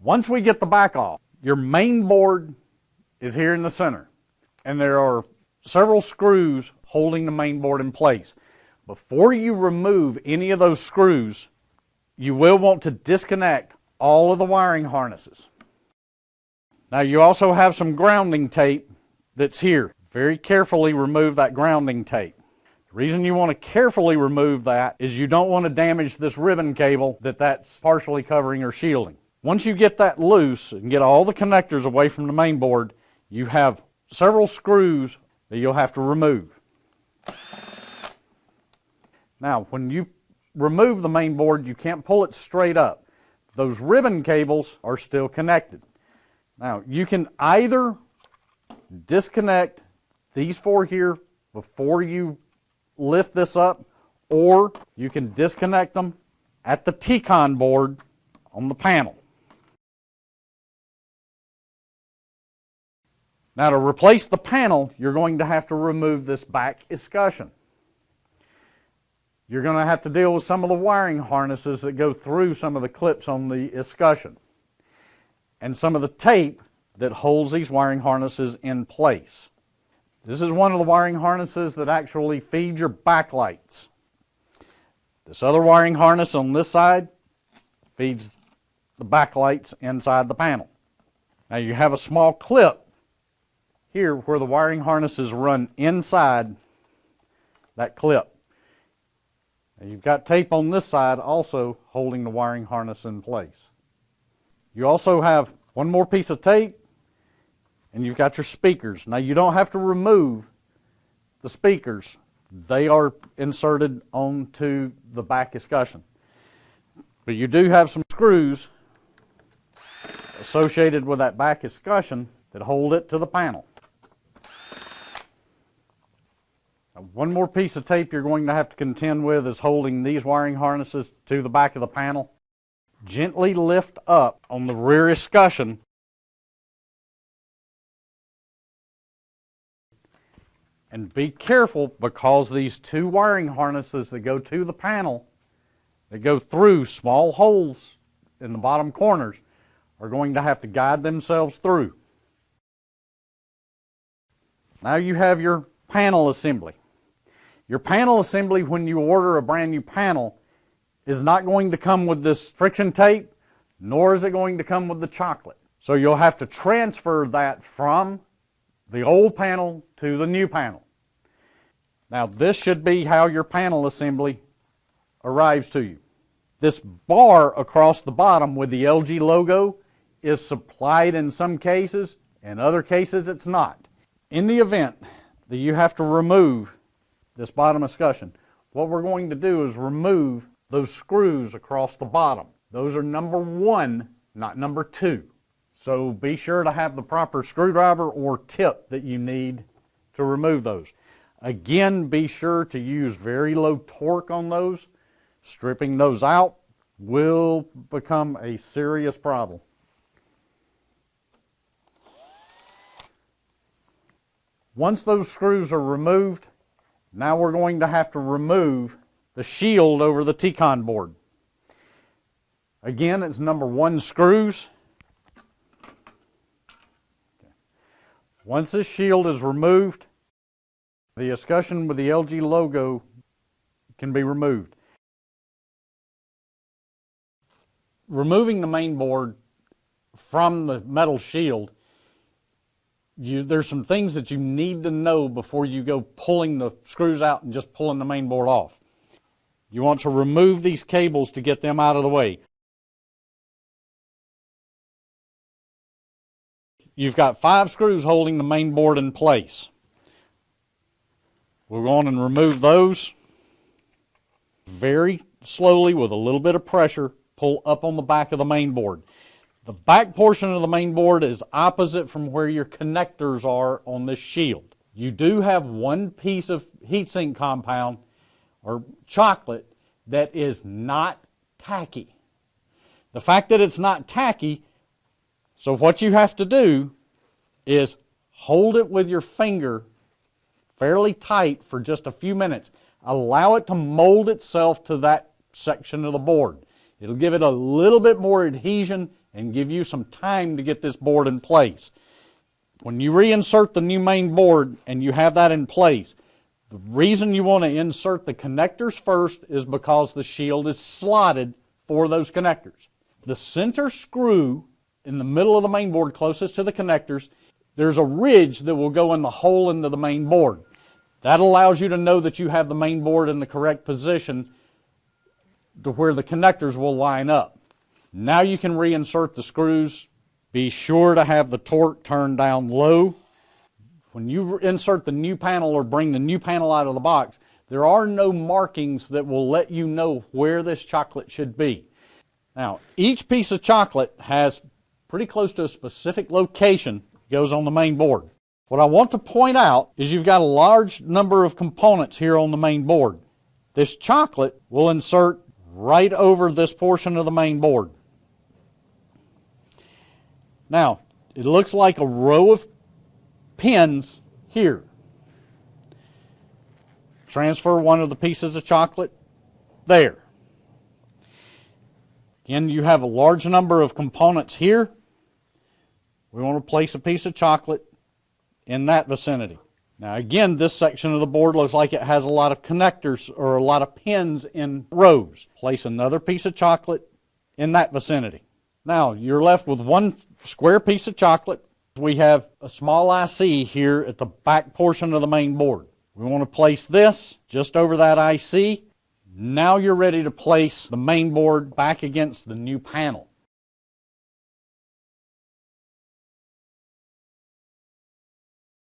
Once we get the back off, your main board is here in the center, and there are several screws holding the main board in place. Before you remove any of those screws, you will want to disconnect all of the wiring harnesses. Now you also have some grounding tape that's here. Very carefully remove that grounding tape. The reason you want to carefully remove that is you don't want to damage this ribbon cable that's partially covering or shielding. Once you get that loose and get all the connectors away from the main board, you have several screws that you'll have to remove. Now, when you remove the main board, you can't pull it straight up. Those ribbon cables are still connected. Now, you can either disconnect these four here before you lift this up, or you can disconnect them at the T-con board on the panel. Now, to replace the panel, you're going to have to remove this back escutcheon. You're going to have to deal with some of the wiring harnesses that go through some of the clips on the escutcheon, and some of the tape that holds these wiring harnesses in place. This is one of the wiring harnesses that actually feeds your backlights. This other wiring harness on this side feeds the backlights inside the panel. Now you have a small clip here where the wiring harnesses run inside that clip. Now you've got tape on this side also holding the wiring harness in place. You also have one more piece of tape, and you've got your speakers. Now you don't have to remove the speakers. They are inserted onto the back escutcheon. But you do have some screws associated with that back escutcheon that hold it to the panel. Now, one more piece of tape you're going to have to contend with is holding these wiring harnesses to the back of the panel. Gently lift up on the rear escutcheon and be careful, because these two wiring harnesses that go to the panel, that go through small holes in the bottom corners, are going to have to guide themselves through. Now you have your panel assembly. Your panel assembly, when you order a brand new panel, is not going to come with this friction tape, nor is it going to come with the chocolate. So you'll have to transfer that from the old panel to the new panel. Now this should be how your panel assembly arrives to you. This bar across the bottom with the LG logo is supplied in some cases, in other cases it's not. In the event that you have to remove this bottom escutcheon, what we're going to do is remove those screws across the bottom. Those are number 1, not number 2. So be sure to have the proper screwdriver or tip that you need to remove those. Again, be sure to use very low torque on those. Stripping those out will become a serious problem. Once those screws are removed, now we're going to have to remove the shield over the T-con board. Again, it's number 1 screws. Once this shield is removed, the escutcheon with the LG logo can be removed. Removing the main board from the metal shield, there's some things that you need to know before you go pulling the screws out and just pulling the main board off. You want to remove these cables to get them out of the way. You've got 5 screws holding the main board in place. We'll go on and remove those. Very slowly, with a little bit of pressure, pull up on the back of the main board. The back portion of the main board is opposite from where your connectors are on this shield. You do have one piece of heatsink compound or chocolate that is not tacky. The fact that it's not tacky, so what you have to do is hold it with your finger fairly tight for just a few minutes. Allow it to mold itself to that section of the board. It'll give it a little bit more adhesion and give you some time to get this board in place. When you reinsert the new main board and you have that in place, the reason you want to insert the connectors first is because the shield is slotted for those connectors. The center screw in the middle of the main board closest to the connectors, there's a ridge that will go in the hole into the main board. That allows you to know that you have the main board in the correct position to where the connectors will line up. Now you can reinsert the screws. Be sure to have the torque turned down low. When you insert the new panel or bring the new panel out of the box, there are no markings that will let you know where this chocolate should be. Now, each piece of chocolate has pretty close to a specific location that goes on the main board. What I want to point out is you've got a large number of components here on the main board. This chocolate will insert right over this portion of the main board. Now, it looks like a row of pins here. Transfer one of the pieces of chocolate there. Again, you have a large number of components here. We want to place a piece of chocolate in that vicinity. Now again, this section of the board looks like it has a lot of connectors or a lot of pins in rows. Place another piece of chocolate in that vicinity. Now you're left with one square piece of chocolate. We have a small IC here at the back portion of the main board. We want to place this just over that IC. Now you're ready to place the main board back against the new panel.